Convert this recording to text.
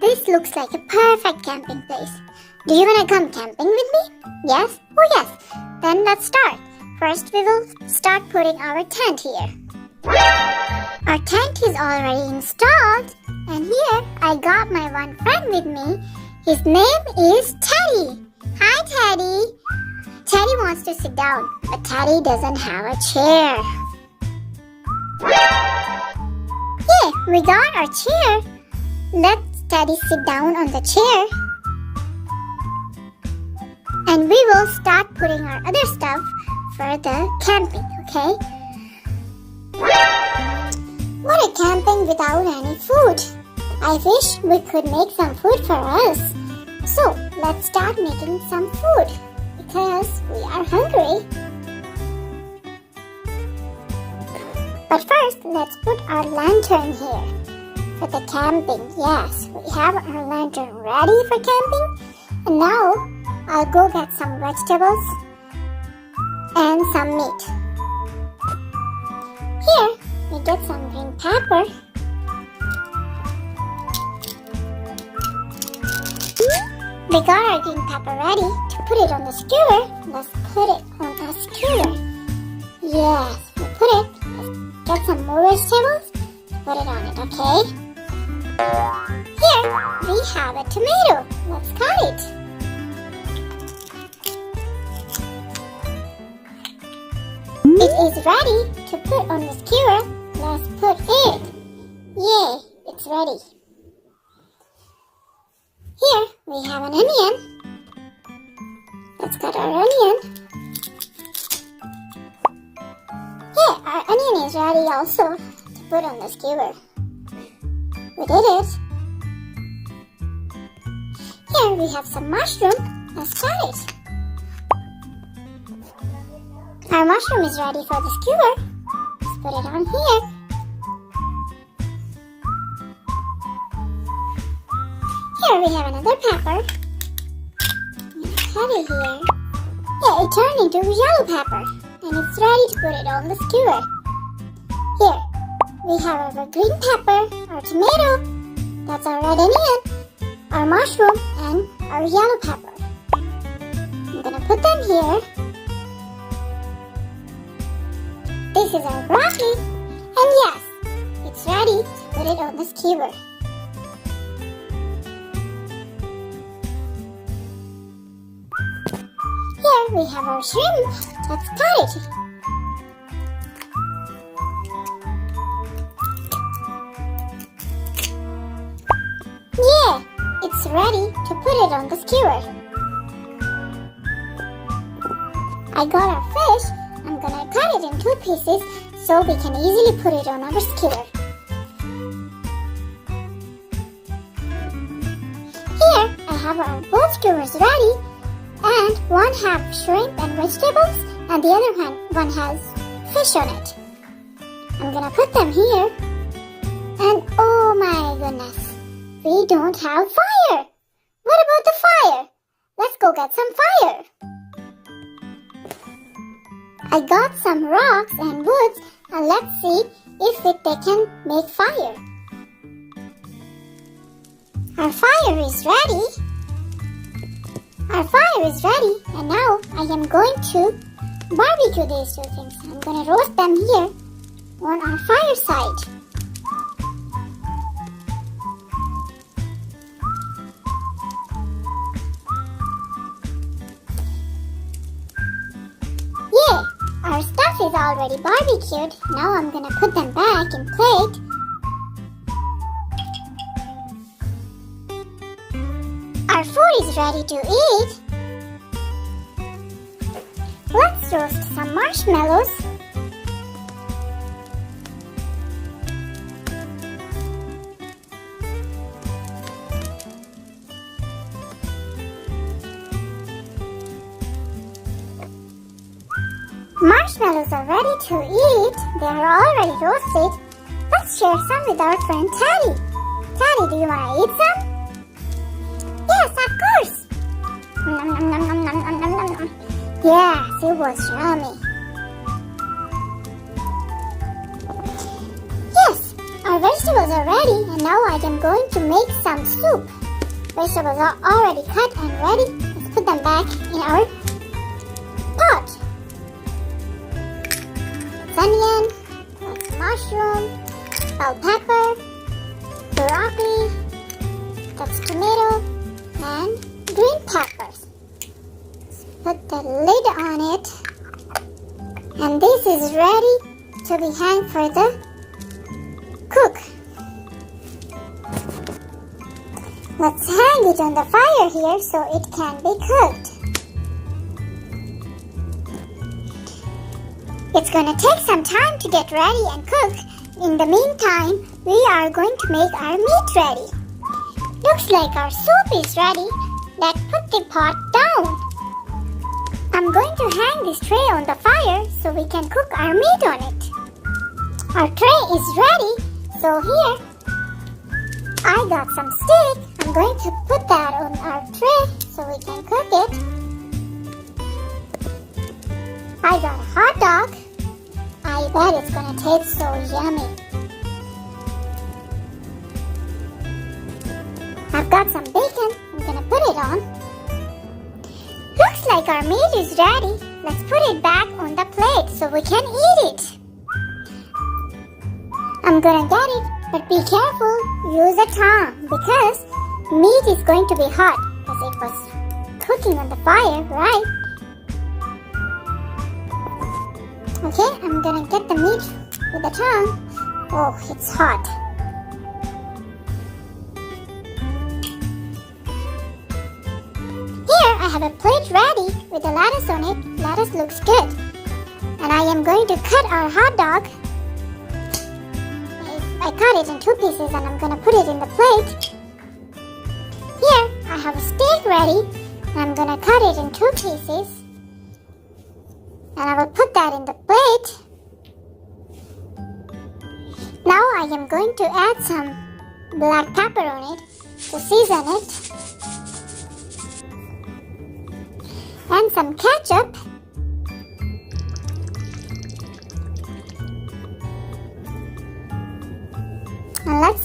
This looks like a perfect camping place. Do you want to come camping with me? Yes? Oh yes. Then let's start. First we will start putting our tent here. Our tent is already installed. And here I got my one friend with me. His name is Teddy. Hi Teddy. Teddy wants to sit down, but Teddy doesn't have a chair. Yeah, we got our chair. Let Teddy sit down on the chair. And we will start putting our other stuff for the camping, okay? What a camping without any food. I wish we could make some food for us. So, let's start making some food because we are hungry. But first, let's put our lantern here for the camping. Yes, we have our lantern ready for camping. And now, I'll go get some vegetables and some meat. Here, we get some green pepper. We got our green pepper ready to put it on the skewer. Let's put it on a skewer. Yes, we put it. Let's get some more vegetables. Put it on it, okay? Here, we have a tomato. Let's cut it. It is ready to put on the skewer. Let's put it. Yay, it's ready. Here we have an onion. Let's cut our onion. Here, our onion is ready also to put on the skewer. We did it. Here we have some mushroom. Let's cut it. Our mushroom is ready for the skewer. Let's put it on here. Here we have another pepper. Let's cut it here. Yeah, it turned into yellow pepper. And it's ready to put it on the skewer. Here, we have our green pepper, our tomato, that's our red onion, our mushroom, and our yellow pepper. I'm gonna put them here. This is our broccoli, and yes, it's ready to put it on the skewer. Here we have our shrimp. Let's cut it. Yeah, it's ready to put it on the skewer. I got our fish. I'm gonna cut it in 2 pieces so we can easily put it on our skewer. Here I have our both skewers ready, and one has shrimp and vegetables and the other one has fish on it. I'm gonna put them here, and oh my goodness, we don't have fire. What about the fire? Let's go get some fire. I got some rocks and woods, and let's see if they can make fire. Our fire is ready. Our fire is ready, and now I am going to barbecue these 2 things. I'm going to roast them here on our fire side. Yeah, our stuff is already barbecued. Now I'm going to put them back in plate. Our food is ready to eat. Let's roast some marshmallows. Marshmallows are ready to eat. They are already roasted. Let's share some with our friend Teddy. Teddy, do you want to eat some? Yes, of course. Nom, nom, nom, nom, nom, nom, nom, nom. Yes, it was yummy. Yes, our vegetables vegetables are ready and now I am going to make some soup. Vegetables are already cut and ready. Let's put them back in our pot. That's onion, that's mushroom, bell pepper, broccoli, that's tomato, and green peppers. Let's put the lid on it. And this is ready to be hanged for the cook. Let's hang it on the fire here so it can be cooked. It's gonna take some time to get ready and cook. In the meantime, we are going to make our meat ready. Looks like our soup is ready. Let's put the pot down. I'm going to hang this tray on the fire so we can cook our meat on it. Our tray is ready, so here I got some steak. I'm going to put that on our tray so we can cook it. I got a hot dog. I bet it's gonna taste so yummy. I've got some bacon. I'm gonna put it on. Looks like our meat is ready. Let's put it back on the plate so we can eat it. I'm gonna get it, but be careful. Use a tongue because meat is going to be hot because it was cooking on the fire, right? Okay, I'm gonna get the meat with the tongue. Oh, it's hot. Here I have a plate ready with the lettuce on it. Lettuce looks good. And I am going to cut our hot dog. I cut it in 2 pieces and I'm gonna put it in the plate. Here I have a steak ready and I'm gonna cut it in 2 pieces. And I will put that in the plate. Now I am going to add some black pepper on it to season it. And some ketchup. And let's